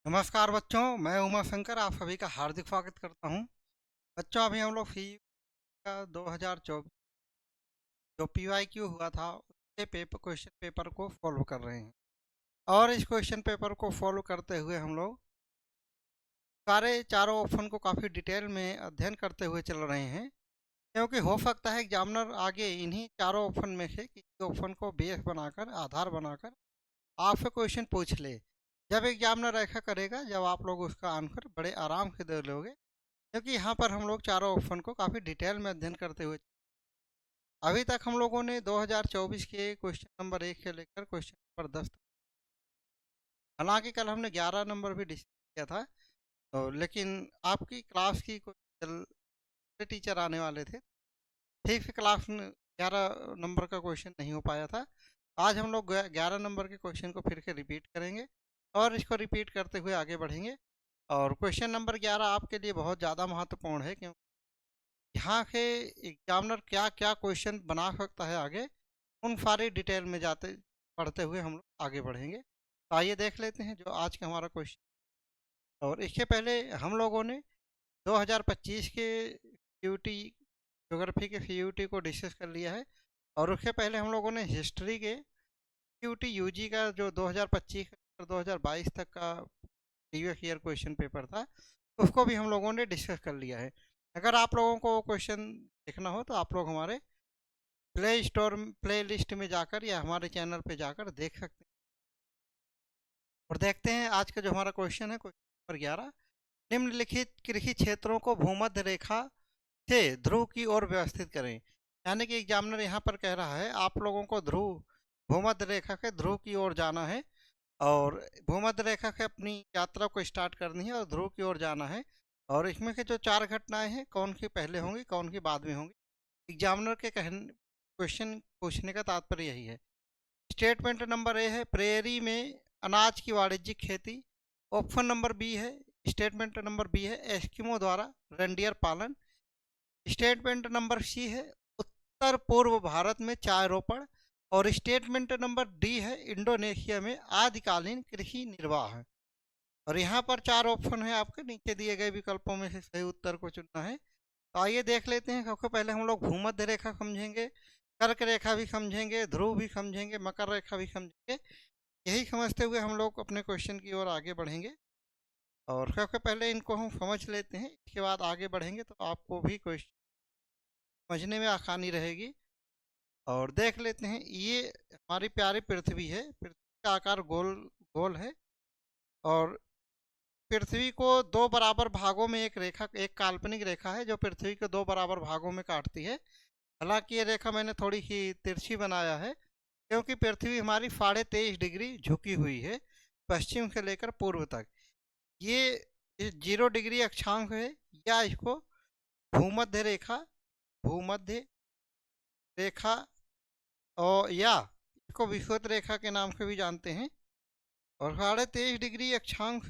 नमस्कार बच्चों, मैं उमा शंकर आप सभी का हार्दिक स्वागत करता हूं। बच्चों, अभी हम लोग फी का 2024 जो पीवाईक्यू हुआ था उसके क्वेश्चन पेपर को फॉलो कर रहे हैं। और इस क्वेश्चन पेपर को फॉलो करते हुए हम लोग सारे चारों ऑप्शन को काफ़ी डिटेल में अध्ययन करते हुए चल रहे हैं, क्योंकि हो सकता है एग्जामिनर आगे इन्हीं चारों ऑप्शन में से किसी ऑप्शन को बेस बनाकर, आधार बनाकर आपसे क्वेश्चन पूछ ले। जब एग्जामिनर ऐसा करेगा, जब आप लोग उसका आंसर बड़े आराम से दे लोगे, क्योंकि यहाँ पर हम लोग चारों ऑप्शन को काफ़ी डिटेल में अध्ययन करते हुए अभी तक हम लोगों ने 2024 के क्वेश्चन नंबर 1 से लेकर क्वेश्चन नंबर 10 तक, हालांकि कल हमने 11 नंबर भी डिस्कस किया था, तो लेकिन आपकी क्लास की कोई टीचर आने वाले थे, ठीक से क्लास में 11 नंबर का क्वेश्चन नहीं हो पाया था। आज हम लोग 11 नंबर के क्वेश्चन को फिर से रिपीट करेंगे और इसको रिपीट करते हुए आगे बढ़ेंगे। और क्वेश्चन नंबर 11 आपके लिए बहुत ज़्यादा महत्वपूर्ण है, क्योंकि यहाँ के एग्जामिनर क्या क्या क्वेश्चन बना सकता है आगे, उन सारी डिटेल में जाते पढ़ते हुए हम लोग आगे बढ़ेंगे। तो आइए देख लेते हैं जो आज का हमारा क्वेश्चन। और इसके पहले हम लोगों ने 2025 के सीयूटी ज्योग्राफी के सीयूटी को डिस्कस कर लिया है। और उसके पहले हम लोगों ने हिस्ट्री के सीयूटी यूजी का जो 2025 और 2022 तक का प्रीवियस ईयर क्वेश्चन पेपर था, उसको भी हम लोगों ने डिस्कस कर लिया है। अगर आप लोगों को वो क्वेश्चन देखना हो तो आप लोग हमारे प्ले लिस्ट में जाकर या हमारे चैनल पे जाकर देख सकते हैं। और देखते हैं आज का जो हमारा क्वेश्चन है, क्वेश्चन नंबर 11। निम्नलिखित कृषि क्षेत्रों को भूमध्य रेखा से ध्रुव की ओर व्यवस्थित करें। यानी कि एग्जामिनर यहाँ पर कह रहा है आप लोगों को भूमध्य रेखा के ध्रुव की ओर जाना है, और भूमध्य रेखा से अपनी यात्रा को स्टार्ट करनी है और ध्रुव की ओर जाना है। और इसमें से जो चार घटनाएं हैं, कौन सी पहले होंगी कौन सी बाद में होंगी, एग्जामिनर के कहने क्वेश्चन पूछने का तात्पर्य यही है। स्टेटमेंट नंबर ए है प्रेयरी में अनाज की वाणिज्यिक खेती। ऑप्शन नंबर बी है, स्टेटमेंट नंबर बी है एस्किमो द्वारा रेंडियर पालन। स्टेटमेंट नंबर सी है उत्तर पूर्व भारत में चाय रोपण। और स्टेटमेंट नंबर डी है इंडोनेशिया में आदिकालीन कृषि निर्वाह। और यहाँ पर चार ऑप्शन है, आपके नीचे दिए गए विकल्पों में से सही उत्तर को चुनना है। तो आइए देख लेते हैं। सबसे पहले हम लोग भूमध्य रेखा समझेंगे, कर्क रेखा भी समझेंगे, ध्रुव भी समझेंगे, मकर रेखा भी समझेंगे। यही समझते हुए हम लोग अपने क्वेश्चन की ओर आगे बढ़ेंगे। और सबसे पहले इनको हम समझ लेते हैं, इसके बाद आगे बढ़ेंगे तो आपको भी क्वेश्चन समझने में आसानी रहेगी। और देख लेते हैं, ये हमारी प्यारी पृथ्वी है। पृथ्वी का आकार गोल गोल है। और पृथ्वी को दो बराबर भागों में एक काल्पनिक रेखा है जो पृथ्वी को दो बराबर भागों में काटती है। हालांकि ये रेखा मैंने थोड़ी ही तिरछी बनाया है, क्योंकि पृथ्वी हमारी 23.5 डिग्री झुकी हुई है पश्चिम से लेकर पूर्व तक। ये 0 डिग्री अक्षांश है, या इसको भूमध्य रेखा भूमध्य रेखा और या इसको विषुवत रेखा के नाम से भी जानते हैं। और 23.5 डिग्री अक्षांश,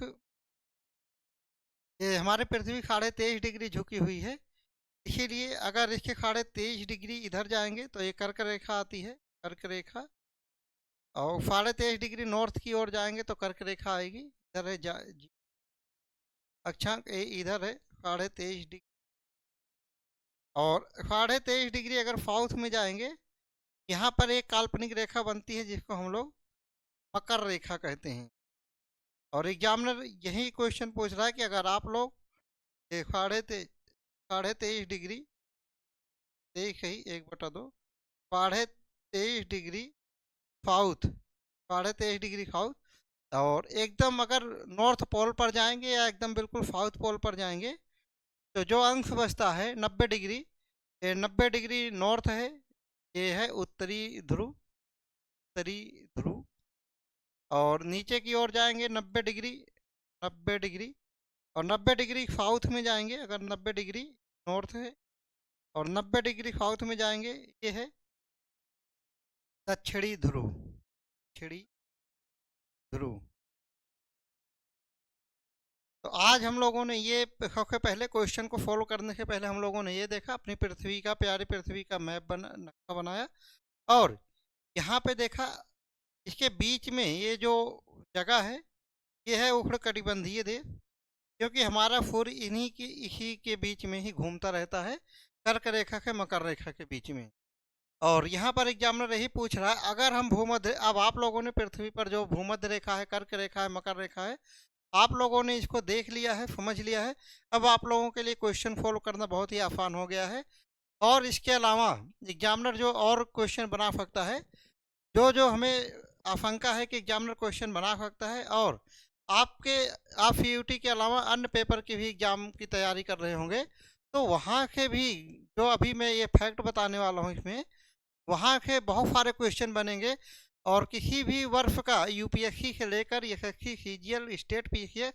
ये हमारे पृथ्वी 23.5 डिग्री झुकी हुई है। इसीलिए अगर इसके 23.5 डिग्री इधर जाएंगे तो ये कर्क रेखा आती है, कर्क रेखा। और 23.5 डिग्री नॉर्थ की ओर जाएंगे तो कर्क रेखा आएगी। इधर है अक्षांक इधर है 23.5 डिग्री। और 23.5 डिग्री अगर साउथ में जाएंगे, यहाँ पर एक काल्पनिक रेखा बनती है जिसको हम लोग मकर रेखा कहते हैं। और एग्जामिनर यही क्वेश्चन पूछ रहा है कि अगर आप लोग साढ़े तेईस डिग्री, तेईस ही 1/2, 23.5 डिग्री साउथ, 23.5 डिग्री साउथ और एकदम अगर नॉर्थ पोल पर जाएंगे या एकदम बिल्कुल साउथ पोल पर जाएंगे, तो जो अंश बचता है 90 डिग्री, ये 90 डिग्री नॉर्थ है, ये है उत्तरी ध्रुव। और नीचे की ओर जाएंगे 90 डिग्री, 90 डिग्री। और 90 डिग्री साउथ में जाएंगे, अगर 90 डिग्री नॉर्थ है और 90 डिग्री साउथ में जाएंगे, ये है दक्षिणी ध्रुव, दक्षिणी ध्रुव। तो आज हम लोगों ने ये सबसे पहले क्वेश्चन को फॉलो करने से पहले हम लोगों ने ये देखा, अपनी पृथ्वी का, प्यारी पृथ्वी का नक्शा बनाया। और यहाँ पे देखा, इसके बीच में ये जो जगह है, ये है उष्णकटिबंधीय देश, क्योंकि हमारा सूर्य इसी के बीच में ही घूमता रहता है, कर्क रेखा के मकर रेखा के बीच में। और यहाँ पर एग्जामिनर यही पूछ रहा है, अगर हम भूमध्य, अब आप लोगों ने पृथ्वी पर जो भूमध्य रेखा है, कर्क रेखा है, मकर रेखा है, आप लोगों ने इसको देख लिया है, समझ लिया है। अब आप लोगों के लिए क्वेश्चन फॉलो करना बहुत ही आसान हो गया है। और इसके अलावा एग्जामिनर जो और क्वेश्चन बना सकता है, जो जो हमें आशंका है कि एग्जामिनर क्वेश्चन बना सकता है, और आप सीयूटी के अलावा अन्य पेपर की भी एग्जाम की तैयारी कर रहे होंगे, तो वहाँ के भी, जो अभी मैं ये फैक्ट बताने वाला हूँ इसमें, वहाँ के बहुत सारे क्वेश्चन बनेंगे। और किसी भी वर्ष का यूपीएससी से लेकर एसएससी, सीजीएल, स्टेट पीसीएस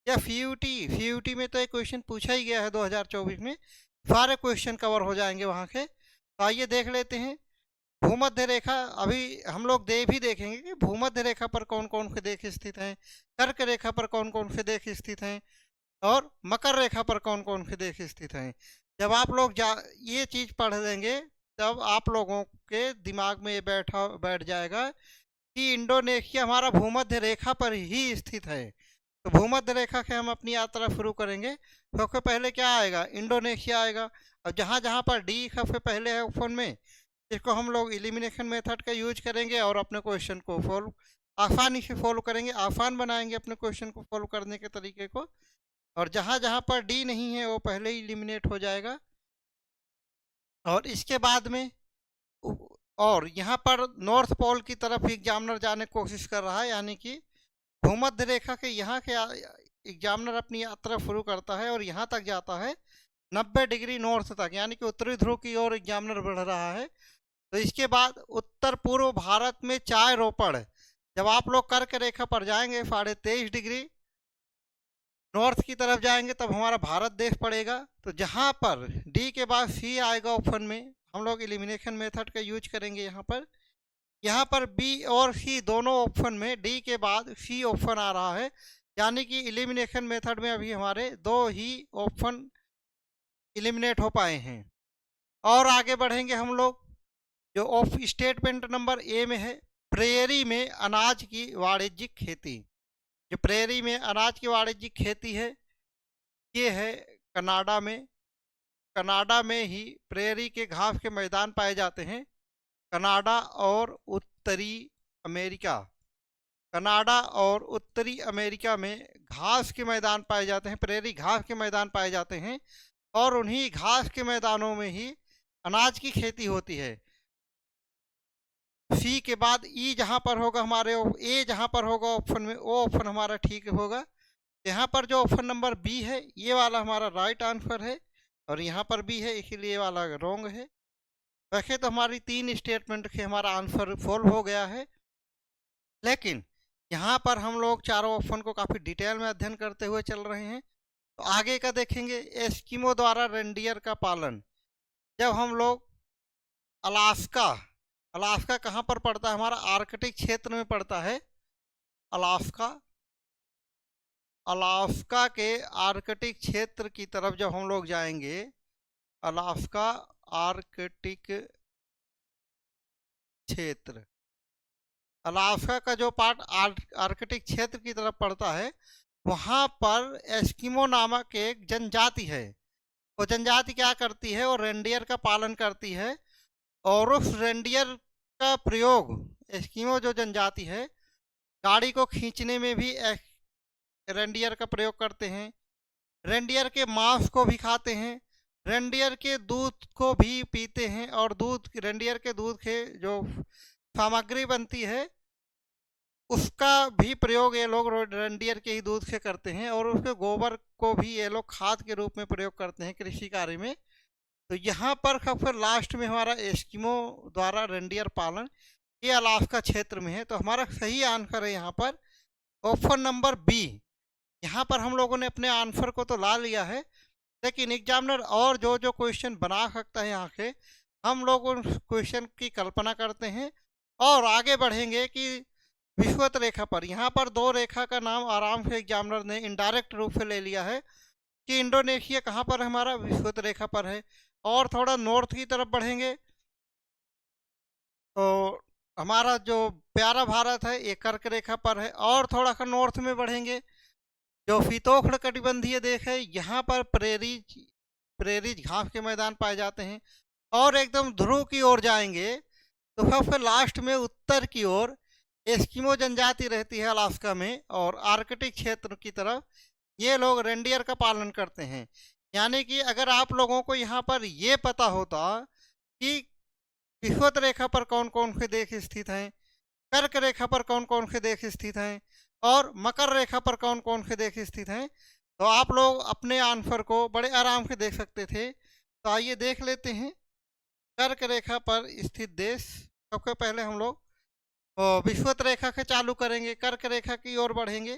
या सीयूटी में तो एक क्वेश्चन पूछा ही गया है 2024 में, सारे क्वेश्चन कवर हो जाएंगे वहाँ के। तो आइए देख लेते हैं भूमध्य रेखा। अभी हम लोग भी देखेंगे कि भूमध्य रेखा पर कौन कौन से देश स्थित हैं, कर्क रेखा पर कौन कौन से देश स्थित हैं, और मकर रेखा पर कौन कौन से देश स्थित हैं। जब आप लोग ये चीज़ पढ़ लेंगे, तब आप लोगों के दिमाग में ये बैठ जाएगा कि इंडोनेशिया हमारा भूमध्य रेखा पर ही स्थित है। तो भूमध्य रेखा से हम अपनी यात्रा शुरू करेंगे। सबसे पहले क्या आएगा, इंडोनेशिया आएगा। और जहाँ जहाँ पर डी सबसे पहले है ऑप्शन में, इसको हम लोग एलिमिनेशन मेथड का यूज करेंगे और अपने क्वेश्चन को आसानी से फॉलो करेंगे, आसान बनाएंगे अपने क्वेश्चन को फॉलो करने के तरीके को। और जहाँ जहाँ पर डी नहीं है वो पहले ही एलिमिनेट हो जाएगा। और इसके बाद में और यहाँ पर नॉर्थ पोल की तरफ एग्जामिनर जाने की कोशिश कर रहा है, यानी कि भूमध्य रेखा के यहाँ के एग्जामिनर अपनी यात्रा शुरू करता है और यहाँ तक जाता है 90 डिग्री नॉर्थ तक, यानी कि उत्तरी ध्रुव की ओर एग्जामिनर बढ़ रहा है। तो इसके बाद उत्तर पूर्व भारत में चाय रोपड़, जब आप लोग कर्क रेखा पर जाएंगे 23.5 डिग्री नॉर्थ की तरफ जाएंगे, तब हमारा भारत देश पड़ेगा। तो जहाँ पर डी के बाद सी आएगा ऑप्शन में, हम लोग एलिमिनेशन मेथड का यूज करेंगे। यहाँ पर बी और सी दोनों ऑप्शन में डी के बाद सी ऑप्शन आ रहा है, यानी कि एलिमिनेशन मेथड में अभी हमारे दो ही ऑप्शन एलिमिनेट हो पाए हैं। और आगे बढ़ेंगे हम लोग, जो ऑफ स्टेटमेंट नंबर ए में है, प्रेयरी में अनाज की वाणिज्यिक खेती। जो प्रेयरी में अनाज की वाणिज्यिक खेती है, ये है कनाडा में। कनाडा में ही प्रेयरी के घास के मैदान पाए जाते हैं। कनाडा और उत्तरी अमेरिका, कनाडा और उत्तरी अमेरिका में घास के मैदान पाए जाते हैं, प्रेयरी घास के मैदान पाए जाते हैं। और उन्हीं घास के मैदानों में ही अनाज की खेती होती है। सी के बाद ई जहाँ पर होगा हमारे, ए जहाँ पर होगा ऑप्शन में, वो ऑप्शन हमारा ठीक होगा। यहाँ पर जो ऑप्शन नंबर बी है, ये वाला हमारा राइट आंसर है, और यहाँ पर बी है, इसीलिए वाला रॉन्ग है। वैसे तो हमारी 3 स्टेटमेंट से हमारा आंसर सॉल्व हो गया है, लेकिन यहाँ पर हम लोग चारों ऑप्शन को काफ़ी डिटेल में अध्ययन करते हुए चल रहे हैं। तो आगे का देखेंगे, एस्किमो द्वारा रेंडियर का पालन। जब हम लोग अलास्का, अलास्का कहाँ पर पड़ता है, हमारा आर्कटिक क्षेत्र में पड़ता है अलास्का। अलास्का के आर्कटिक क्षेत्र की तरफ जब हम लोग जाएंगे, अलास्का आर्कटिक क्षेत्र, अलास्का का जो पार्ट आर्कटिक क्षेत्र की तरफ पड़ता है, वहाँ पर एस्किमो नामक एक जनजाति है। वो जनजाति क्या करती है, वो रेंडियर का पालन करती है। और उस रेंडियर का प्रयोग, एस्किमो जो जनजाति है, गाड़ी को खींचने में भी रेंडियर का प्रयोग करते हैं। रेंडियर के मांस को भी खाते हैं, रेंडियर के दूध को भी पीते हैं। और रेंडियर के दूध के जो सामग्री बनती है, उसका भी प्रयोग ये लोग रेंडियर के ही दूध से करते हैं। और उसके गोबर को भी ये लोग खाद के रूप में प्रयोग करते हैं कृषि कार्य में। तो यहाँ पर सबसे लास्ट में हमारा एस्किमो द्वारा रेंडियर पालन, ये अलास्का क्षेत्र में है। तो हमारा सही आंसर है यहाँ पर ऑप्शन नंबर बी। यहाँ पर हम लोगों ने अपने आंसर को तो ला लिया है, लेकिन एग्जामिनर और जो जो क्वेश्चन बना सकता है यहाँ से, हम लोग उन क्वेश्चन की कल्पना करते हैं और आगे बढ़ेंगे कि विषुवत रेखा पर। यहाँ पर 2 रेखा का नाम आराम से एग्जामिनर ने इनडायरेक्ट रूप से ले लिया है कि इंडोनेशिया कहाँ पर है, हमारा विषुवत रेखा पर है। और थोड़ा नॉर्थ की तरफ बढ़ेंगे तो हमारा जो प्यारा भारत है ये कर्क रेखा पर है। और थोड़ा सा नॉर्थ में बढ़ेंगे, जो शीतोष्ण कटिबंधीय देश है, यहाँ पर प्रेरीज घास के मैदान पाए जाते हैं। और एकदम ध्रुव की ओर जाएंगे तो सबसे लास्ट में उत्तर की ओर एस्किमो जनजाति रहती है अलास्का में, और आर्कटिक क्षेत्र की तरफ ये लोग रेंडियर का पालन करते हैं। यानी कि अगर आप लोगों को यहाँ पर ये पता होता कि विषुवत रेखा पर कौन कौन से देश स्थित हैं, कर्क रेखा पर कौन कौन से देश स्थित हैं, और मकर रेखा पर कौन कौन से देश स्थित हैं, तो आप लोग अपने आंसर को बड़े आराम से देख सकते थे। तो आइए देख लेते हैं कर्क रेखा पर स्थित देश। सबसे पहले हम लोग विषुवत रेखा से चालू करेंगे, कर्क रेखा की ओर बढ़ेंगे,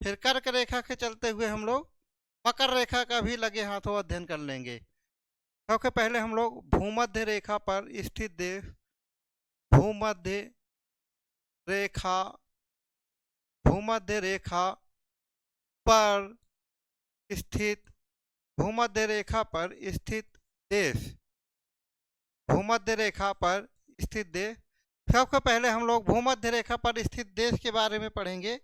फिर कर्क रेखा से चलते हुए हम लोग मकर रेखा का भी लगे हाथों अध्ययन कर लेंगे। सबसे पहले हम लोग भूमध्य रेखा पर स्थित देश, भूमध्य रेखा, भूमध्य रेखा पर स्थित, भूमध्य रेखा पर स्थित देश, भूमध्य रेखा पर स्थित देश। सबसे पहले हम लोग भूमध्य रेखा पर स्थित देश के बारे में पढ़ेंगे।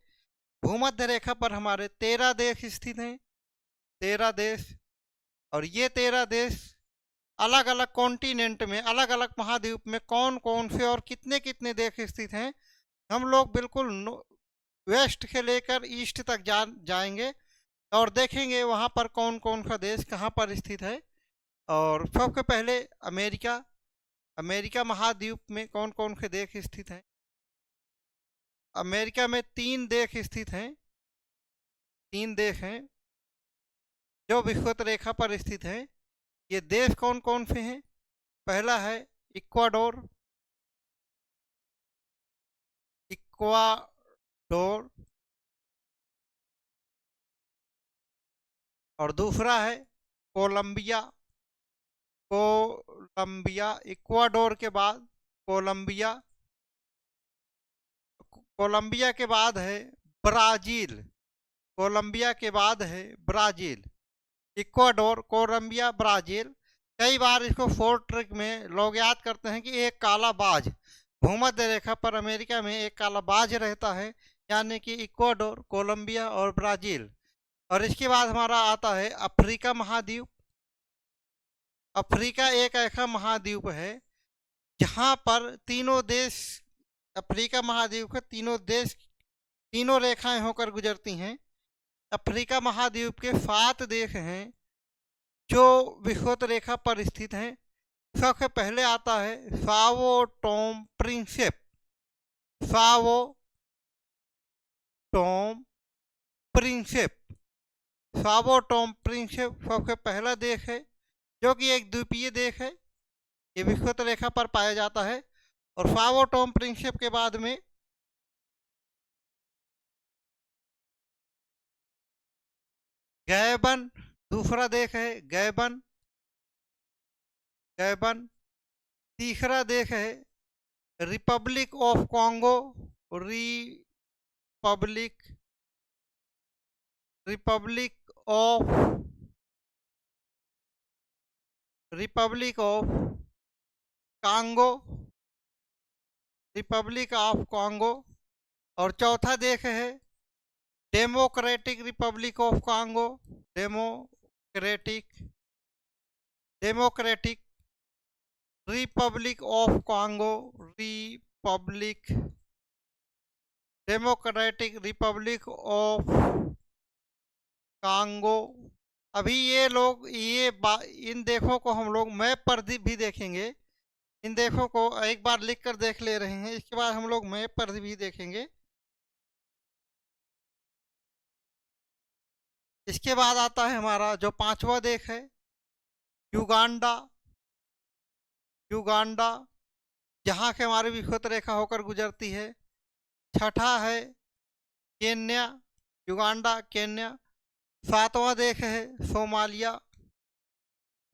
भूमध्य रेखा पर हमारे 13 देश स्थित हैं, 13 देश। और ये 13 देश अलग अलग कॉन्टिनेंट में, अलग अलग महाद्वीप में कौन कौन से और कितने कितने देश स्थित हैं, हम लोग बिल्कुल वेस्ट से लेकर ईस्ट तक जाएंगे और देखेंगे वहाँ पर कौन कौन सा देश कहाँ पर स्थित है। और सबसे पहले अमेरिका, अमेरिका महाद्वीप में कौन कौन से देश स्थित हैं। अमेरिका में 3 देश स्थित हैं, 3 देश हैं जो विषुवत रेखा पर स्थित हैं। ये देश कौन कौन से हैं? पहला है इक्वाडोर, इक्वाडोर, और दूसरा है कोलंबिया, कोलंबिया। इक्वाडोर के बाद कोलंबिया, कोलंबिया के बाद है ब्राज़ील, कोलंबिया के बाद है ब्राज़ील। Ecuador, Colombia, Brazil. कई बार इसको फोर्थ ट्रिक में लोग याद करते हैं कि एक काला बाज, भूमध्य रेखा पर अमेरिका में एक काला बाज रहता है, यानी कि इक्वाडोर, कोलंबिया और ब्राज़ील। और इसके बाद हमारा आता है अफ्रीका महाद्वीप। अफ्रीका एक ऐसा महाद्वीप है जहाँ पर तीनों देश, अफ्रीका महाद्वीप के तीनों देश, तीनों रेखाएं होकर गुजरती हैं। अफ्रीका महाद्वीप के 7 देश हैं जो विषुवत रेखा पर स्थित हैं। सबसे पहले आता है Sao Tomé Prinsep, Sao Tomé Prinsep, Sao Tomé Prinsep सबसे पहला देश है जो कि एक द्वीपीय देश है, ये विषुवत रेखा पर पाया जाता है। और साओ टोम प्रिंसेप के बाद में गैबन दूसरा देश है, गैबन, गैबन। तीसरा देश है Republic of Congo, Republic, Republic of, Republic of Congo, Republic of Congo. और चौथा देश है democratic Republic of Congo, democratic, democratic Republic of Congo, Republic, democratic Republic of Congo. अभी ये लोग इन देशों को हम लोग मैप पर भी देखेंगे। इन देशों को एक बार लिख कर देख ले रहे हैं, इसके बाद हम लोग मैप पर भी देखेंगे। इसके बाद आता है हमारा जो 5वां देश है युगांडा, युगांडा जहाँ से हमारी विषुवत रेखा होकर गुजरती है। छठा है केन्या, युगांडा, केन्या। 7वां देश है सोमालिया,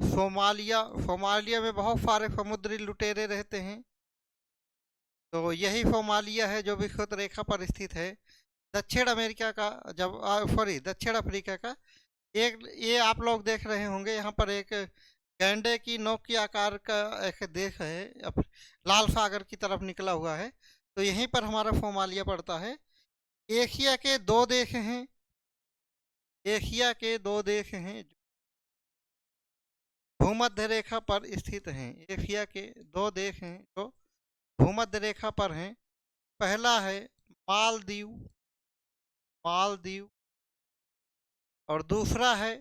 सोमालिया, सोमालिया में बहुत सारे समुद्री लुटेरे रहते हैं, तो यही सोमालिया है जो विषुवत रेखा पर स्थित है। दक्षिण अमेरिका का, जब सॉरी दक्षिण अफ्रीका का एक, ये आप लोग देख रहे होंगे यहाँ पर एक गैंडे की नोक की आकार का एक देश है, लाल सागर की तरफ निकला हुआ है। तो यहीं पर हमारा सोमालिया पड़ता है। एशिया के दो देश हैं, एशिया के दो देश हैं भूमध्य रेखा पर स्थित हैं। एशिया के दो देश हैं जो भूमध्य रेखा पर हैं। पहला है मालदीव, मालदीव, और दूसरा है,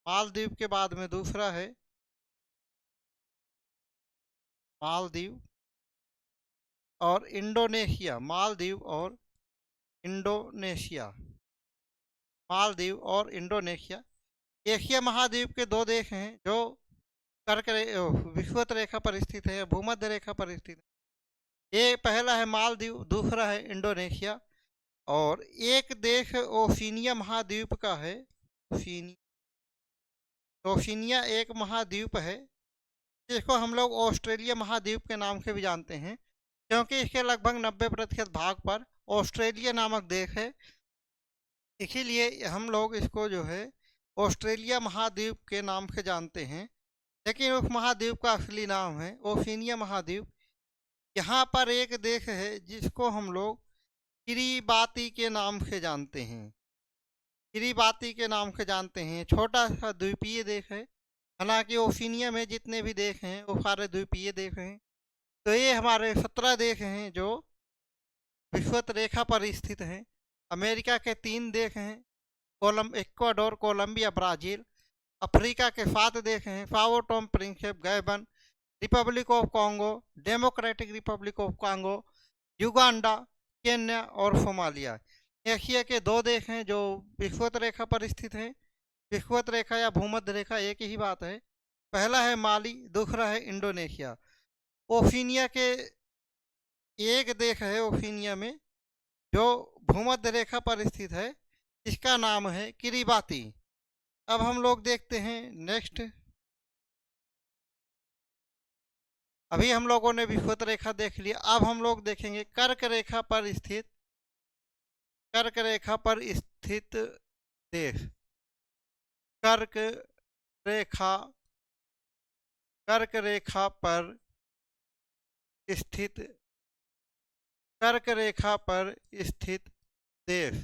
मालदीव के बाद में दूसरा है मालदीव और इंडोनेशिया। मालदीव और इंडोनेशिया, मालदीव और इंडोनेशिया एशिया महाद्वीप के दो देश हैं जो कर्क विषुवत रेखा पर स्थित है, भूमध्य रेखा पर स्थित है। ये पहला है मालदीव, दूसरा है इंडोनेशिया। और एक देश ओशिनिया महाद्वीप का है, ओशिनिया एक महाद्वीप है जिसको हम लोग ऑस्ट्रेलिया महाद्वीप के नाम से भी जानते हैं, क्योंकि इसके लगभग 90% भाग पर ऑस्ट्रेलिया नामक देश है। इसीलिए हम लोग इसको जो है ऑस्ट्रेलिया महाद्वीप के नाम से जानते हैं, लेकिन उस महाद्वीप का असली नाम है ओशिनिया महाद्वीप। यहाँ पर एक देश है जिसको हम लोग किरिबाती के नाम से जानते हैं, किरिबाती के नाम से जानते हैं। छोटा सा द्वीपीय देश है, हालांकि ओशिनिया में जितने भी देश हैं वो सारे द्वीपीय देश हैं। तो ये हमारे 17 देश हैं जो विषुवत रेखा पर स्थित हैं। अमेरिका के 3 देश हैं, इक्वाडोर, कोलंबिया, ब्राज़ील। अफ्रीका के 7 देश हैं, Sao Tome Principe, Gabon, Republic of Congo, Democratic Republic of Congo, Uganda, Kenya और सोमालिया। एशिया के 2 देश हैं जो विषुवत रेखा पर स्थित हैं। विषुवत रेखा या भूमध्य रेखा एक ही बात है। पहला है माली, दूसरा है इंडोनेशिया। ओशिनिया के एक देश है ओशिनिया में जो भूमध्य रेखा पर स्थित है, इसका नाम है किरिबाती। अब हम लोग देखते हैं नेक्स्ट। अभी हम लोगों ने विषुवत रेखा देख लिया, अब हम लोग देखेंगे कर्क रेखा पर स्थित, कर्क रेखा पर स्थित देश। कर्क रेखा, कर्क रेखा पर स्थित, कर्क रेखा पर स्थित देश,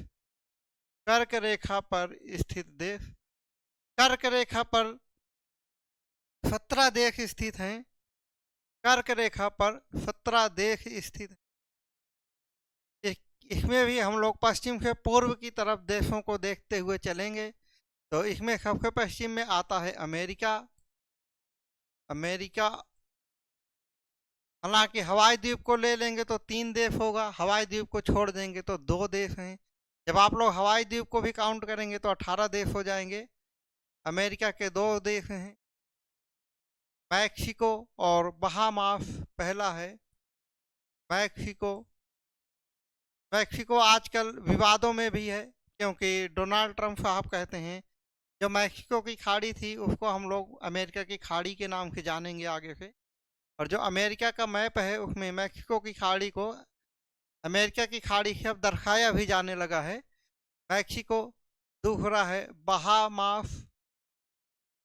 कर्क रेखा पर स्थित देश। कर्क रेखा पर 17 देश स्थित हैं, कर्क रेखा पर 17 देश स्थित। इसमें भी हम लोग पश्चिम से पूर्व की तरफ देशों को देखते हुए चलेंगे। तो इसमें सबसे पश्चिम में आता है अमेरिका, अमेरिका। हालांकि हवाई द्वीप को ले लेंगे तो 3 देश होगा, हवाई द्वीप को छोड़ देंगे तो 2 देश हैं। जब आप लोग हवाई द्वीप को भी काउंट करेंगे तो 18 देश हो जाएंगे। अमेरिका के 2 देश हैं, मैक्सिको और बहामास। पहला है मैक्सिको। मैक्सिको आजकल विवादों में भी है, क्योंकि डोनाल्ड ट्रंप साहब कहते हैं जो मैक्सिको की खाड़ी थी उसको हम लोग अमेरिका की खाड़ी के नाम से जानेंगे आगे से। और जो अमेरिका का मैप है उसमें मैक्सिको की खाड़ी को अमेरिका की खाड़ी से अब दर्शाया भी जाने लगा है। मैक्सिको। दूसरा है बहामास।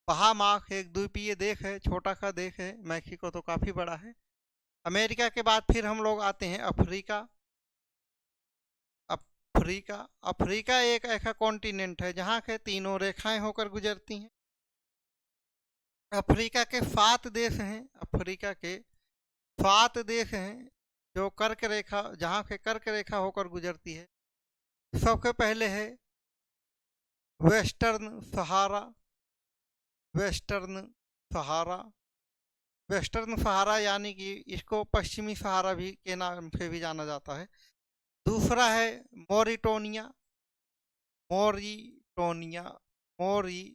बहामास एक द्वीपीय देश है, छोटा सा देश है, मैक्सिको तो काफ़ी बड़ा है। अमेरिका के बाद फिर हम लोग आते हैं अफ्रीका। अफ्रीका, अफ्रीका एक ऐसा कॉन्टिनेंट है जहाँ के तीनों रेखाएं होकर गुजरती हैं। अफ्रीका के 7 देश हैं, अफ्रीका के 7 देश हैं जो कर्क रेखा, जहाँ से कर्क रेखा होकर गुजरती है। सबसे पहले है वेस्टर्न सहारा, वेस्टर्न सहारा, वेस्टर्न सहारा यानी कि इसको पश्चिमी सहारा भी के नाम से भी जाना जाता है। दूसरा है मोरिटोनिया, मोरिटोनिया, मोरिटोनिया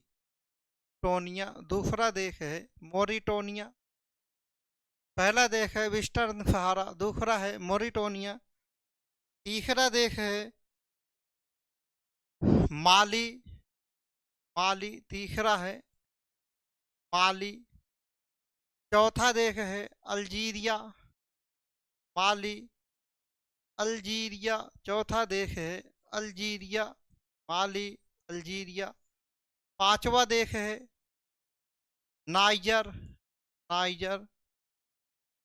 दूसरा देश है मोरिटोनिया। पहला देश है वेस्टर्न सहारा, दूसरा है मोरिटोनिया। तीसरा देश है माली, माली तीसरा है माली। चौथा देश है अल्जीरिया, माली, अल्जीरिया चौथा देश है अल्जीरिया, माली, अल्जीरिया। पांचवा देश है नाइजर, नाइजर,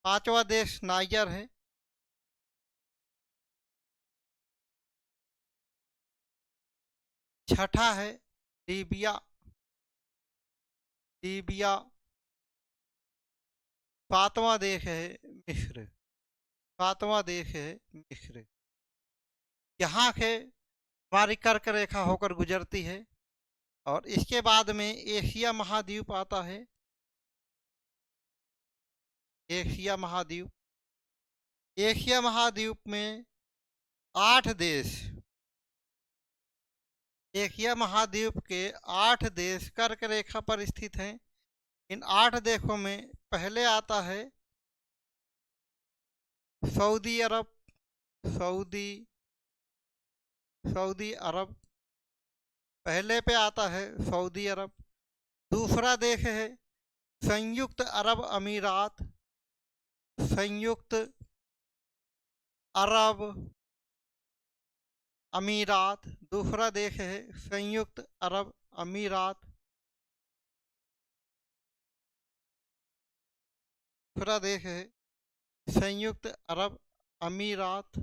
पांचवा देश नाइजर है। छठा है लीबिया, लीबिया। सातवां देश है मिस्र, सातवां देश है मिस्र। यहाँ से हमारी कर्क रेखा होकर गुजरती है और इसके बाद में एशिया महाद्वीप आता है। एशिया महाद्वीप, एशिया महाद्वीप में 8 देश, एशिया महाद्वीप के 8 देश कर्क रेखा पर स्थित हैं। इन 8 देशों में पहले आता है सऊदी अरब, सऊदी सऊदी अरब, पहले पे आता है सऊदी अरब। दूसरा देश है संयुक्त अरब अमीरात, संयुक्त अरब अमीरात। दूसरा देश है संयुक्त अरब अमीरात। दूसरा देश है संयुक्त अरब अमीरात,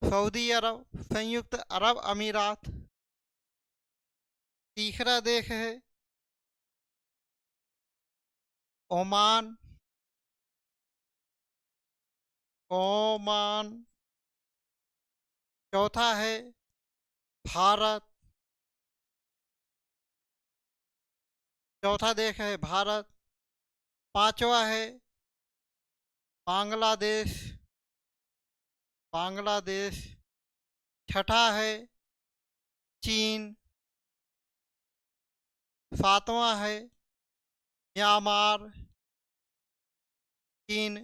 सऊदी अरब, संयुक्त अरब अमीरात। तीसरा देश है ओमान, ओमान। चौथा है भारत, चौथा देश है भारत। पांचवा है बांग्लादेश, बांग्लादेश। छठा है चीन। सातवां है म्यांमार, चीन,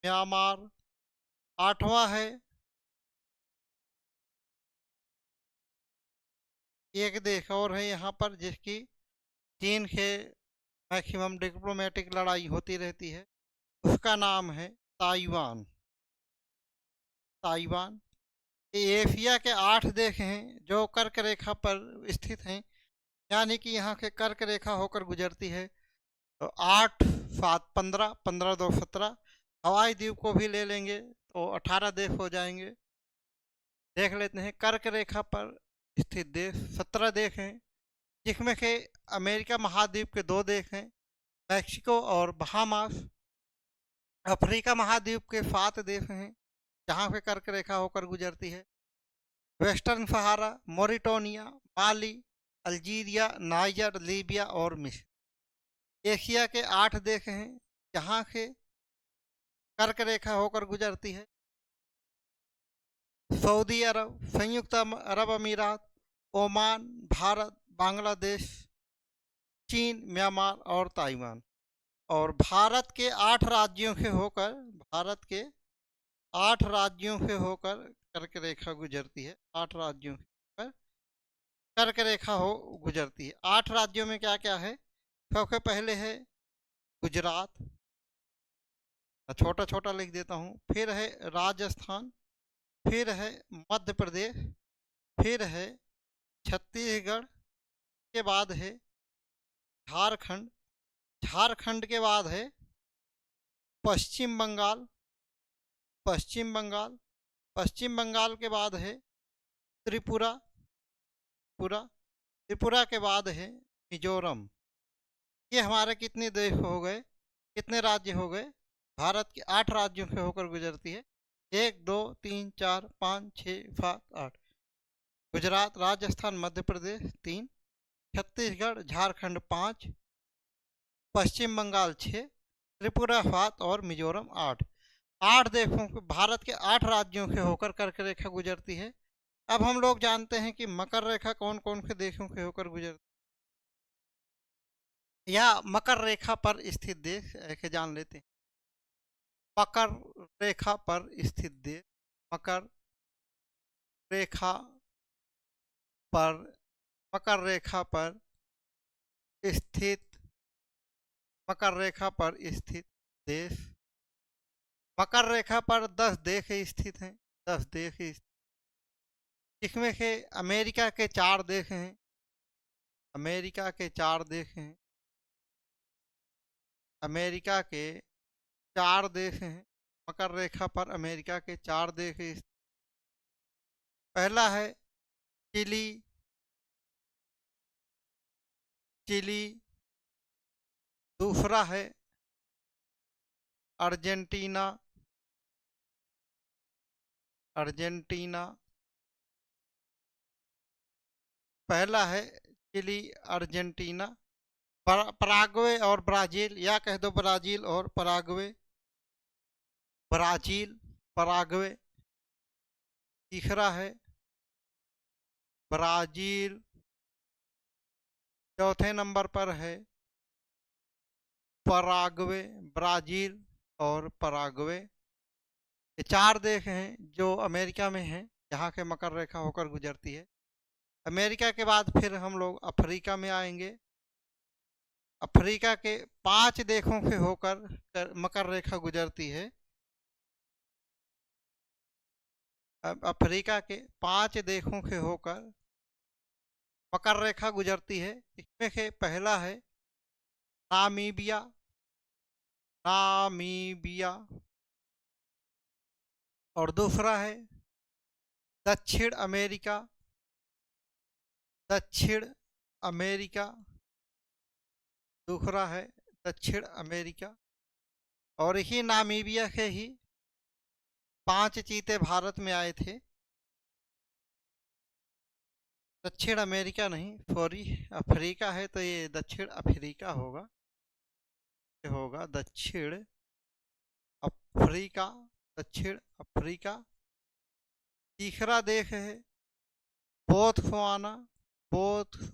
म्यांमार। आठवां है एक देश और है यहाँ पर जिसकी चीन से मैक्सिमम डिप्लोमेटिक लड़ाई होती रहती है, उसका नाम है ताइवान, ताइवान। ये एशिया के 8 देश हैं जो कर्क रेखा पर स्थित हैं, यानी कि यहाँ से कर्क रेखा होकर गुजरती है। तो 8, 7, 15, 15, 2, 17। हवाई द्वीप को भी ले लेंगे तो 18 देश हो जाएंगे। देख लेते हैं कर्क रेखा पर स्थित देश 17 देश हैं, जिसमें से अमेरिका महाद्वीप के 2 देश हैं, मैक्सिको और बहामास। अफ्रीका महाद्वीप के 7 देश हैं जहाँ पे कर्क रेखा होकर गुजरती है। वेस्टर्न सहारा, मोरिटोनिया, माली, अल्जीरिया, नाइजर, लीबिया और मिस्र। एशिया के 8 देश हैं जहाँ से कर्क रेखा होकर गुजरती है। सऊदी अरब, संयुक्त अरब अमीरात, ओमान, भारत, बांग्लादेश, चीन, म्यांमार और ताइवान। और भारत के 8 राज्यों से होकर, भारत के 8 राज्यों से होकर कर्क रेखा गुजरती है। 8 राज्यों से होकर कर्क रेखा हो गुजरती है। 8 राज्यों में क्या क्या है? सबसे पहले है गुजरात, छोटा छोटा लिख देता हूँ। फिर है राजस्थान, फिर है मध्य प्रदेश, फिर है छत्तीसगढ़, के बाद है झारखंड, झारखंड के बाद है पश्चिम बंगाल, पश्चिम बंगाल, पश्चिम बंगाल के बाद है त्रिपुरा, त्रिपुरा, त्रिपुरा के बाद है मिजोरम। ये हमारे कितने देश हो गए, कितने राज्य हो गए? भारत के 8 राज्यों से होकर गुजरती है। 1, 2, 3, 4, 5, 6, 7, 8। गुजरात, राजस्थान, मध्य प्रदेश 3, छत्तीसगढ़, झारखंड 5, पश्चिम बंगाल 6, त्रिपुरा 7 और मिजोरम 8। 8 देशों को, भारत के 8 राज्यों से होकर कर्क रेखा गुजरती है। अब हम लोग जानते हैं कि मकर रेखा कौन कौन से देशों से होकर गुजरती है, या मकर रेखा पर स्थित देश ऐसे जान लेते हैं। मकर रेखा पर स्थित देश, मकर रेखा पर, मकर रेखा पर स्थित, मकर रेखा पर स्थित देश। मकर रेखा पर 10 देश स्थित हैं, 10 देश, जिसमें से अमेरिका के 4 देश हैं, अमेरिका के 4 देश हैं। अमेरिका के 4 देश हैं, मकर रेखा पर अमेरिका के 4 देश। पहला है चिली, चिली। दूसरा है अर्जेंटीना, अर्जेंटीना। पहला है चिली, अर्जेंटीना। पराग्वे और ब्राज़ील, या कह दो ब्राज़ील और पराग्वे। Brazil, Paraguay. तीसरा है ब्राज़ील। चौथे नंबर पर है पराग्वे, ब्राज़ील और पराग्वे। ये 4 देश हैं जो अमेरिका में हैं, जहाँ के मकर रेखा होकर गुजरती है। अमेरिका के बाद फिर हम लोग अफ्रीका में आएंगे। अफ्रीका के 5 देशों से होकर मकर रेखा गुजरती है। अब अफ्रीका के 5 देशों से होकर मकर रेखा गुजरती है। इसमें से पहला है नामीबिया, नामीबिया। और दूसरा है दक्षिण अमेरिका, दक्षिण अमेरिका। दूसरा है दक्षिण अमेरिका। और इसी नामीबिया से ही 5 चीते भारत में आए थे। दक्षिण अमेरिका नहीं, सॉरी, अफ्रीका है तो ये दक्षिण अफ्रीका होगा, ये होगा दक्षिण अफ्रीका, दक्षिण अफ्रीका। तीसरा देश है बोत्सवाना, बोत्सवाना,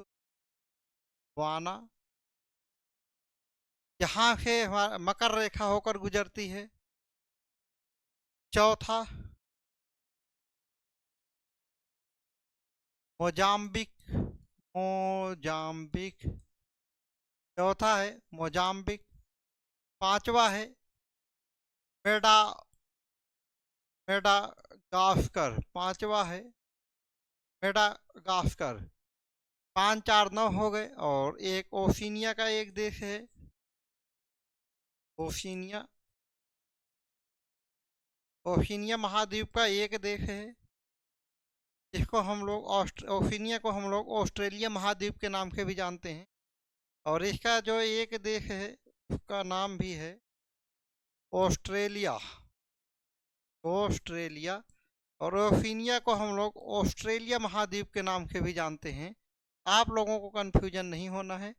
जहाँ से मकर रेखा होकर गुजरती है। चौथा मोजाम्बिक, मोजाम्बिक। चौथा है मोजाम्बिक। पांचवा है मेडा, मेडागास्कर। पांचवा है मेडागास्कर। 5, 4, 9 हो गए। और एक ओशिनिया का एक देश है, ओशिनिया, ओशिनिया महाद्वीप का एक देश है, जिसको हम लोग ओशिनिया को हम लोग ऑस्ट्रेलिया महाद्वीप के नाम से भी जानते हैं। और इसका जो एक देश है उसका नाम भी है ऑस्ट्रेलिया, ऑस्ट्रेलिया। और ओशिनिया को हम लोग ऑस्ट्रेलिया महाद्वीप के नाम से भी जानते हैं। आप लोगों को कन्फ्यूजन नहीं होना है।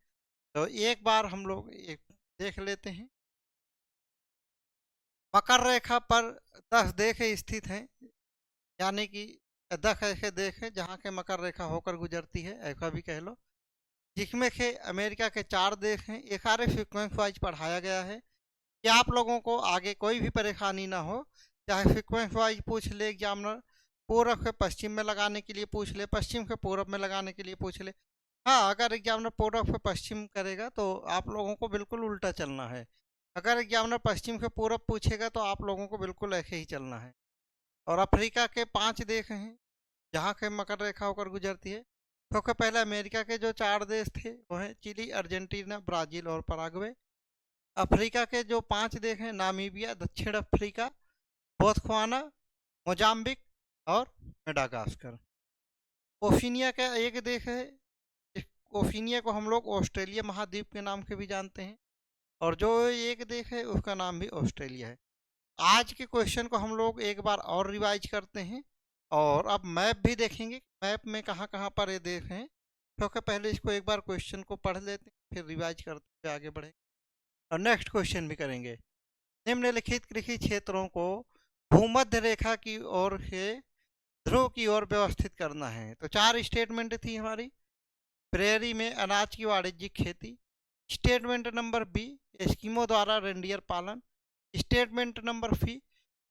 तो एक बार हम लोग एक देख लेते हैं। मकर रेखा पर 10 देश स्थित हैं, यानी कि 10 ऐसे देश हैं जहाँ के मकर रेखा होकर गुजरती है, ऐसा भी कह लो। जिसमें से अमेरिका के 4 देश हैं। ये सारे सीक्वेंस वाइज पढ़ाया गया है कि आप लोगों को आगे कोई भी परेशानी ना हो। चाहे सीक्वेंस वाइज पूछ ले एग्जामिनर, पूर्व से पश्चिम में लगाने के लिए पूछ ले, पश्चिम से पूर्व में लगाने के लिए पूछ ले। हाँ, अगर एग्जामिनर पूर्व से पश्चिम करेगा तो आप लोगों को बिल्कुल उल्टा चलना है। अगर एग्जामिनर पश्चिम से पूर्व पूछेगा तो आप लोगों को बिल्कुल ऐसे ही चलना है। और अफ्रीका के 5 देश हैं जहाँ के मकर रेखा होकर गुजरती है। सबसे पहले अमेरिका के जो 4 देश थे वो हैं चिली, अर्जेंटीना, ब्राज़ील और पराग्वे। अफ्रीका के जो 5 देश हैं नामीबिया, दक्षिण अफ्रीका, बोत्सवाना, मोजाम्बिक और मेडागास्कर। ओशिनिया का एक देश है, ओशिनिया को हम लोग ऑस्ट्रेलिया महाद्वीप के नाम से भी जानते हैं। और जो एक देश है उसका नाम भी ऑस्ट्रेलिया है। आज के क्वेश्चन को हम लोग एक बार और रिवाइज करते हैं और अब मैप भी देखेंगे, मैप में कहाँ कहाँ पर ये देश हैं। क्योंकि पहले इसको एक बार क्वेश्चन को पढ़ लेते हैं, फिर रिवाइज करते हुए आगे बढ़ेंगे और नेक्स्ट क्वेश्चन भी करेंगे। निम्नलिखित कृषि क्षेत्रों को भूमध्य रेखा की ओर से ध्रुव की ओर व्यवस्थित करना है। तो 4 स्टेटमेंट थी हमारी। प्रेरी में अनाज की वाणिज्यिक खेती। स्टेटमेंट नंबर बी, एस्किमो द्वारा रेंडियर पालन। स्टेटमेंट नंबर सी,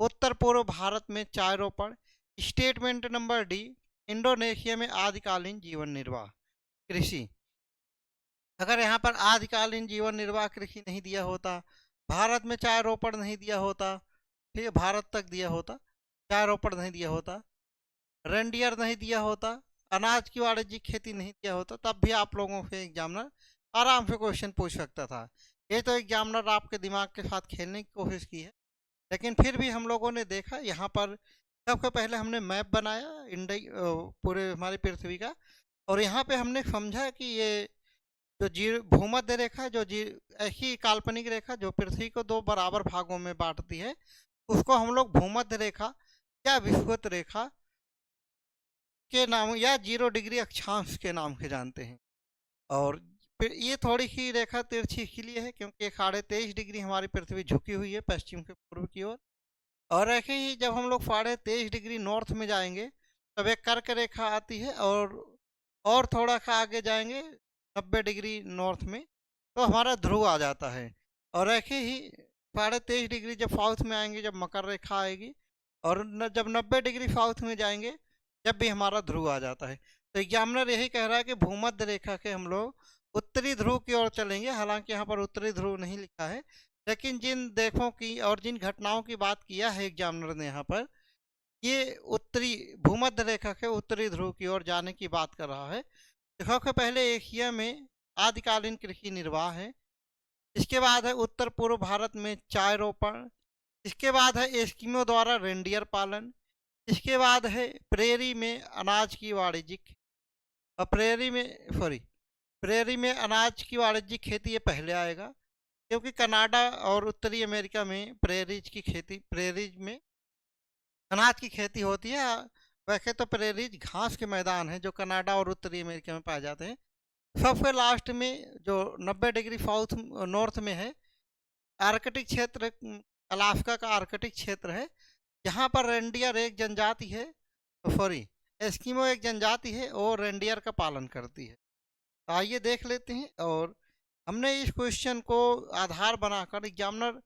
उत्तर पूर्व भारत में चाय रोपण। स्टेटमेंट नंबर डी, इंडोनेशिया में आदिकालीन जीवन निर्वाह कृषि। अगर यहाँ पर आदिकालीन जीवन निर्वाह कृषि नहीं दिया होता, भारत में चाय रोपण नहीं दिया होता, ठीक है, भारत तक दिया होता, चाय रोपण नहीं दिया होता, रेंडियर नहीं दिया होता, अनाज की वाणिज्यिक खेती नहीं दिया होता, तब भी आप लोगों से एग्जामिनर आराम से क्वेश्चन पूछ सकता था। ये तो एग्जामिनर आपके दिमाग के साथ खेलने की कोशिश की है, लेकिन फिर भी हम लोगों ने देखा यहाँ पर सबसे पहले हमने मैप बनाया इंडिया पूरे हमारी पृथ्वी का। और यहाँ पे हमने समझा कि ये जो जी भूमध्य रेखा है, जो जी ऐसी काल्पनिक रेखा जो पृथ्वी को दो बराबर भागों में बांटती है, उसको हम लोग भूमध्य रेखा या विषुवत रेखा के नाम या 0 डिग्री अक्षांश के नाम से जानते हैं। और फिर ये थोड़ी सी रेखा तिरछी इसलिए है क्योंकि 23.5 डिग्री हमारी पृथ्वी झुकी हुई है पश्चिम से पूर्व की ओर। और ऐसे ही जब हम लोग 23.5 डिग्री नॉर्थ में जाएंगे तब एक कर्क रेखा आती है, और थोड़ा सा आगे जाएंगे 90 डिग्री नॉर्थ में तो हमारा ध्रुव आ जाता है। और ऐसे ही 23.5 डिग्री जब साउथ में आएंगे जब मकर रेखा आएगी, और जब 90 डिग्री साउथ में जाएंगे जब भी हमारा ध्रुव आ जाता है। तो एग्जामिनर यही कह रहा है कि भूमध्य रेखा के हम लोग उत्तरी ध्रुव की ओर चलेंगे। हालांकि यहाँ पर उत्तरी ध्रुव नहीं लिखा है, लेकिन जिन देशों की और जिन घटनाओं की बात किया है एग्जामिनर ने यहाँ पर, ये उत्तरी भूमध्य रेखा के उत्तरी ध्रुव की ओर जाने की बात कर रहा है। सबसे पहले एशिया में आदिकालीन कृषि निर्वाह है। इसके बाद है उत्तर पूर्व भारत में चाय रोपण। इसके बाद है एस्किमो द्वारा रेंडियर पालन। इसके बाद है प्रेरी में अनाज की वाणिज्यिक और प्रेरी में अनाज की वाणिज्यिक खेती ये पहले आएगा, क्योंकि कनाडा और उत्तरी अमेरिका में प्रेरीज में अनाज की खेती होती है। वैसे तो प्रेरीज घास के मैदान है जो कनाडा और उत्तरी अमेरिका में पाए जाते हैं। सबसे लास्ट में जो 90 डिग्री साउथ नॉर्थ में है आर्कटिक क्षेत्र, अलास्का का आर्कटिक क्षेत्र है। यहाँ पर रेंडियर एक जनजाति है, एस्किमो एक जनजाति है और रेंडियर का पालन करती है। तो आइए देख लेते हैं। और हमने इस क्वेश्चन को आधार बनाकर एग्जामिनर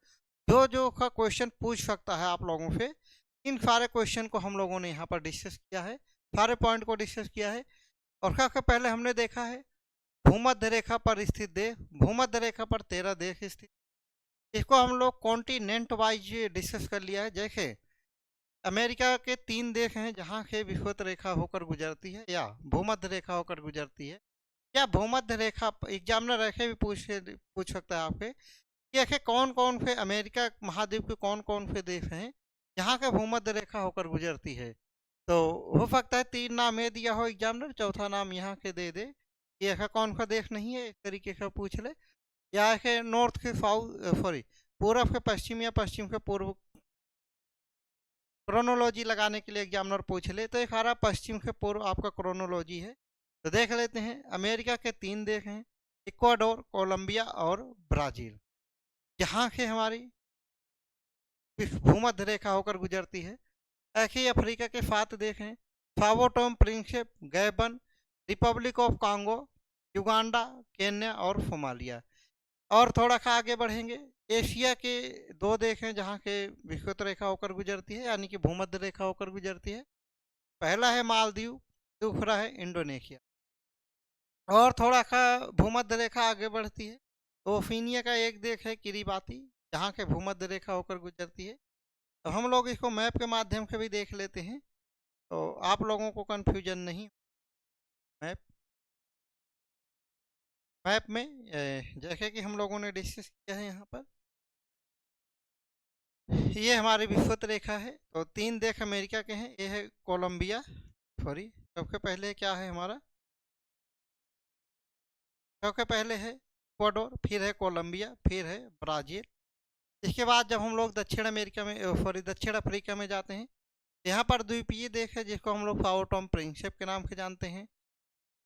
जो जो का क्वेश्चन पूछ सकता है आप लोगों से, इन सारे क्वेश्चन को हम लोगों ने यहाँ पर डिस्कस किया है, सारे पॉइंट को डिस्कस किया है। और क्या पहले हमने देखा है भूमध्य रेखा पर स्थित देश, भूमध्य रेखा पर 13 देश स्थित, इसको हम लोग कॉन्टिनेंट वाइज डिस्कस कर लिया है। जैसे अमेरिका के 3 देश हैं जहाँ से विषुवत रेखा होकर गुजरती है या भूमध्य रेखा होकर गुजरती है, या भूमध्य रेखा एग्जामिनर ऐसे भी पूछ सकता है आपसे कि ऐसे कौन कौन से अमेरिका महाद्वीप के कौन कौन से देश हैं जहाँ का भूमध्य रेखा होकर गुजरती है। तो हो सकता है 3 नाम ये दिया हो एग्जामिनर, चौथा नाम यहाँ के दे दे कि ऐसा कौन सा देश नहीं है, इस तरीके से पूछ ले। या ऐसे नॉर्थ के पूर्व के पश्चिम या पश्चिम के पूर्व क्रोनोलॉजी लगाने के लिए एग्जामिनर पूछ ले, तो एक सारा पश्चिम से पूर्व आपका क्रोनोलॉजी है। तो देख लेते हैं अमेरिका के 3 देश हैं, इक्वाडोर, कोलंबिया और ब्राज़ील, जहाँ से हमारी भूमध्य रेखा होकर गुजरती है। ऐसे ही अफ्रीका के 7 देश हैं, Sao Tome Principe, Gabon, Republic of Congo, Uganda, Kenya और सोमालिया। और थोड़ा सा आगे बढ़ेंगे, एशिया के 2 देश हैं जहाँ के विषुवत रेखा होकर गुजरती है, यानी कि भूमध्य रेखा होकर गुजरती है। पहला है मालदीव, दूसरा है इंडोनेशिया। और थोड़ा सा भूमध्य रेखा आगे बढ़ती है तो ओफिनिया का एक देश है किरीबाती, जहाँ के भूमध्य रेखा होकर गुजरती है। तो हम लोग इसको मैप के माध्यम से भी देख लेते हैं तो आप लोगों को कन्फ्यूजन नहीं। मैप मैप में जैसे कि हम लोगों ने डिस्कस किया है यहाँ पर, ये हमारी विषुवत रेखा है। तो 3 देश अमेरिका के हैं, ये है कोलंबिया, सबसे पहले क्या है हमारा, सबसे पहले है इक्वाडोर, फिर है कोलंबिया, फिर है ब्राज़ील। इसके बाद जब हम लोग दक्षिण अमेरिका में दक्षिण अफ्रीका में जाते हैं, यहाँ पर द्वीपीय देश है जिसको हम लोग साओ टोम प्रिंसिप के नाम से जानते हैं।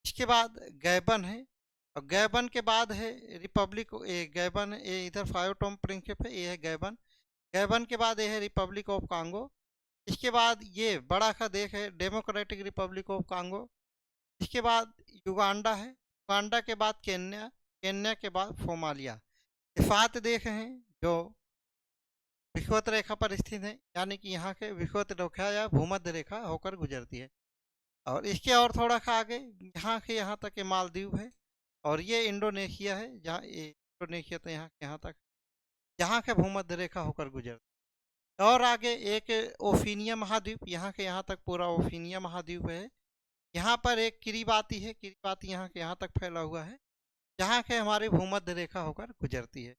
इसके बाद गैबन है, और गैबन के बाद है रिपब्लिक गैबन, ये इधर साओ टोम प्रिंसिप है, ये है गैबन। गैबन के बाद ये है रिपब्लिक ऑफ कांगो। इसके बाद ये बड़ा सा देश है डेमोक्रेटिक रिपब्लिक ऑफ कांगो। इसके बाद युगांडा है, युगांडा के बाद केन्या, केन्या के बाद सोमालिया। ये 7 देश हैं जो विषुवत रेखा पर स्थित है, यानी कि यहाँ के विषुवत रेखा या भूमध्य रेखा होकर गुजरती है। और इसके और थोड़ा सा आगे यहाँ से यहाँ तक ये मालदीव है, और ये इंडोनेशिया है, जहाँ इंडोनेशिया तो यहाँ तक जहाँ के भूमध्य रेखा होकर गुजरती है। और आगे एक ओफिनिया महाद्वीप, यहाँ के यहाँ तक पूरा ओफिनिया महाद्वीप है। यहाँ पर एक किरीबाती है, किरीबाती यहाँ के यहाँ तक फैला हुआ है, जहाँ के हमारी भूमध्य रेखा होकर गुजरती है।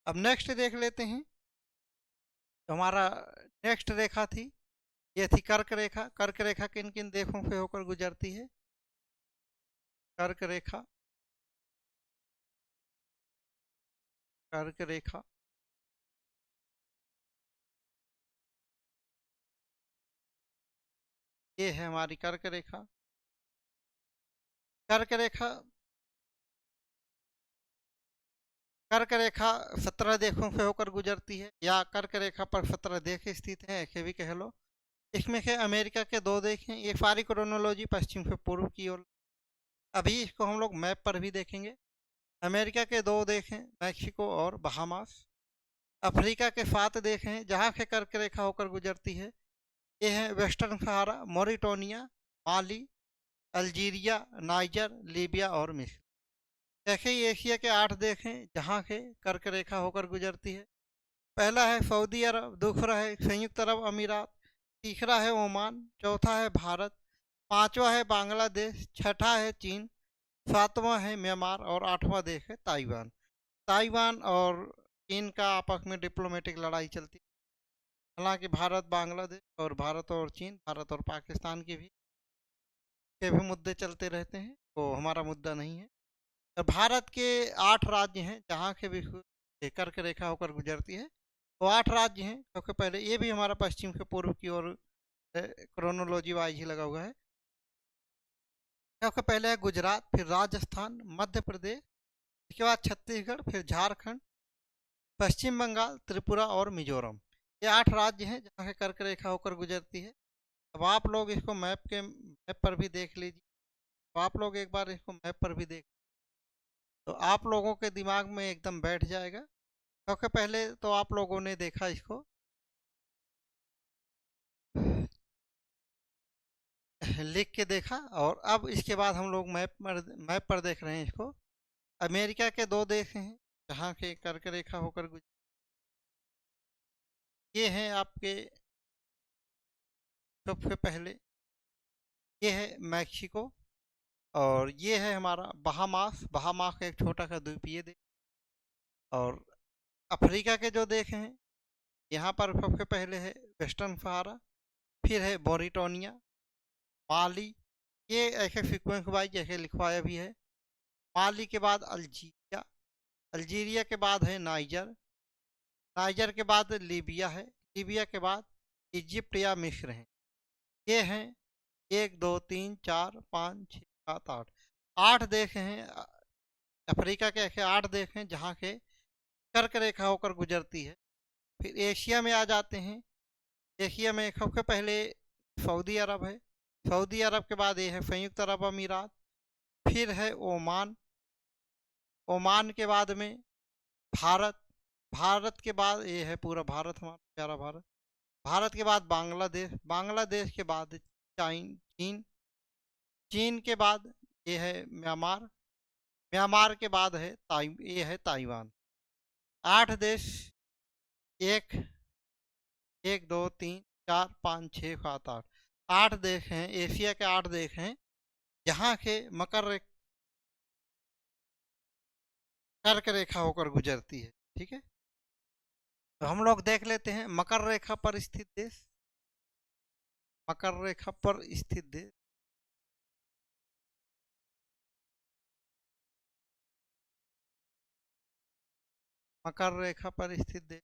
अब नेक्स्ट देख लेते हैं। तो हमारा नेक्स्ट रेखा थी, ये थी कर्क रेखा। कर्क रेखा किन किन देशों से होकर गुजरती है? कर्क रेखा, कर्क रेखा ये है हमारी कर्क रेखा। कर्क रेखा, कर्क रेखा 17 देशों से होकर गुजरती है, या कर्क रेखा पर 17 देश स्थित हैं, ऐसे भी कह लो। इसमें से अमेरिका के 2 देश हैं। ये सारी क्रोनोलॉजी पश्चिम से पूर्व की ओर। अभी इसको हम लोग मैप पर भी देखेंगे। अमेरिका के 2 देश हैं, मैक्सिको और बहामास। अफ्रीका के 7 देश हैं जहाँ से कर्क रेखा होकर गुजरती है। ये हैं वेस्टर्न सहारा, मॉरिटानिया, माली, अल्जीरिया, नाइजर, लीबिया और मिस्र। ऐसे ही एशिया के 8 देश हैं जहाँ से कर्क रेखा होकर गुजरती है। पहला है सऊदी अरब, दूसरा है संयुक्त अरब अमीरात, तीसरा है ओमान, चौथा है भारत, पांचवा है बांग्लादेश, छठा है चीन, सातवां है म्यांमार और आठवां देश है ताइवान। ताइवान और चीन का आपस में डिप्लोमेटिक लड़ाई चलती है। हालांकि भारत बांग्लादेश और भारत और चीन, भारत और पाकिस्तान के भी मुद्दे चलते रहते हैं, तो हमारा मुद्दा नहीं है। तो भारत के 8 राज्य हैं जहाँ के भी कर्क रेखा होकर गुजरती है। तो 8 राज्य हैं। सबसे पहले ये भी हमारा पश्चिम से पूर्व की ओर क्रोनोलॉजी वाइज ही लगा हुआ है। सबसे पहले है गुजरात, फिर राजस्थान, मध्य प्रदेश, इसके बाद छत्तीसगढ़, फिर झारखंड, पश्चिम बंगाल, त्रिपुरा और मिजोरम। ये 8 राज्य हैं जहाँ से कर्क रेखा होकर गुजरती है। अब आप लोग इसको मैप पर भी देख लीजिए। तो आप लोग एक बार इसको मैप पर भी देख, तो आप लोगों के दिमाग में एकदम बैठ जाएगा। सबसे पहले तो आप लोगों ने देखा इसको, लिख के देखा, और अब इसके बाद हम लोग मैप पर देख रहे हैं इसको। अमेरिका के 2 देश हैं जहाँ के कर्क रेखा होकर गुजर, ये हैं आपके। सबसे पहले ये है मैक्सिको, और ये है हमारा बहामास। बहामास एक छोटा सा द्वीपीय देश। और अफ्रीका के जो देश हैं, यहाँ पर सबसे पहले है वेस्टर्न सहारा, फिर है मॉरिटानिया, माली, ये ऐसे सीक्वेंस वाइज जैसे लिखवाया भी है। माली के बाद अल्जीरिया, अल्जीरिया के बाद है नाइजर, नाइजर के बाद लीबिया है, लीबिया के बाद इजिप्ट या मिस्र है। ये हैं 1 2 3 4 5 6 7 8, 8 देश हैं। अफ्रीका के ऐसे 8 देश हैं जहाँ के कर्क रेखा होकर गुजरती है। फिर एशिया में आ जाते हैं। एशिया में सबसे पहले सऊदी अरब है, सऊदी अरब के बाद ये है संयुक्त अरब अमीरात, फिर है ओमान, ओमान के बाद में भारत, भारत के बाद ये है पूरा भारत, हमारा प्यारा भारत। भारत के बाद बांग्लादेश, बांग्लादेश के बाद चीन, चीन के बाद ये है म्यांमार, म्यांमार के बाद है ये है ताइवान। 8 देश, एक 1 2 3 4 5 6 7 8, 8 देश हैं। एशिया के 8 देश हैं जहाँ के कर्क रेखा होकर गुजरती है। ठीक है, तो हम लोग देख लेते हैं मकर रेखा पर स्थित देश। मकर रेखा पर स्थित देश, मकर रेखा पर स्थित देश,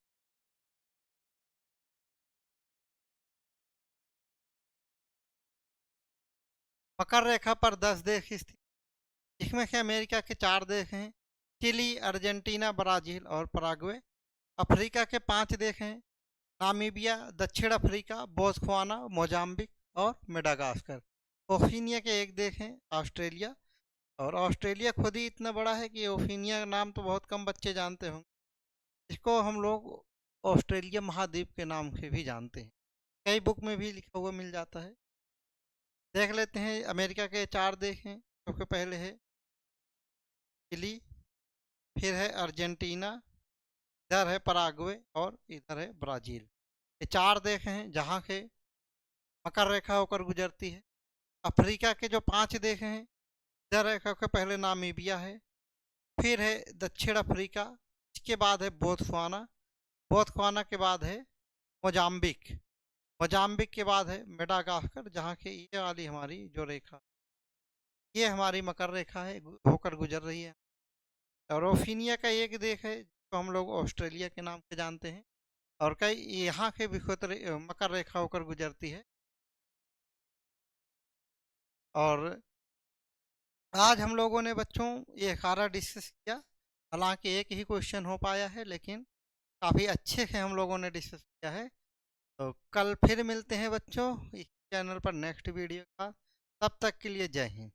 मकर रेखा पर 10 देश स्थित, जिसमें से अमेरिका के 4 देश हैं, चिली, अर्जेंटीना, ब्राजील और पराग्वे। अफ्रीका के 5 देश हैं, नामीबिया, दक्षिण अफ्रीका, बोत्सवाना, मोजाम्बिक और मेडागास्कर। ओशिनिया के 1 देश हैं, ऑस्ट्रेलिया। और ऑस्ट्रेलिया खुद ही इतना बड़ा है कि ओशिनिया का नाम तो बहुत कम बच्चे जानते होंगे। इसको हम लोग ऑस्ट्रेलिया महाद्वीप के नाम से भी जानते हैं, कई बुक में भी लिखा हुआ मिल जाता है। देख लेते हैं अमेरिका के 4 देश हैं। सबसे पहले है चिली, फिर है अर्जेंटीना, इधर है पराग्वे और इधर है ब्राज़ील। ये 4 देश हैं जहाँ से मकर रेखा होकर गुजरती है। अफ्रीका के जो 5 देश हैं, इधर है सबसे पहले नामीबिया है, फिर है दक्षिण अफ्रीका, इसके बाद है बोत्सवाना, बोत्सवाना के बाद है मोजाम्बिक, मोजाम्बिक के बाद है मेडागास्कर, जहाँ के ये वाली हमारी जो रेखा, ये हमारी मकर रेखा है, होकर गुजर रही है। और ओफिनिया का एक देश है जिसको हम लोग ऑस्ट्रेलिया के नाम से जानते हैं, और कई यहाँ के विषुवत मकर रेखा होकर गुजरती है। और आज हम लोगों ने बच्चों ये सारा डिस्कस किया, हालांकि एक ही क्वेश्चन हो पाया है, लेकिन काफ़ी अच्छे से हम लोगों ने डिस्कस किया है। तो कल फिर मिलते हैं बच्चों इस चैनल पर नेक्स्ट वीडियो का, तब तक के लिए जय हिंद।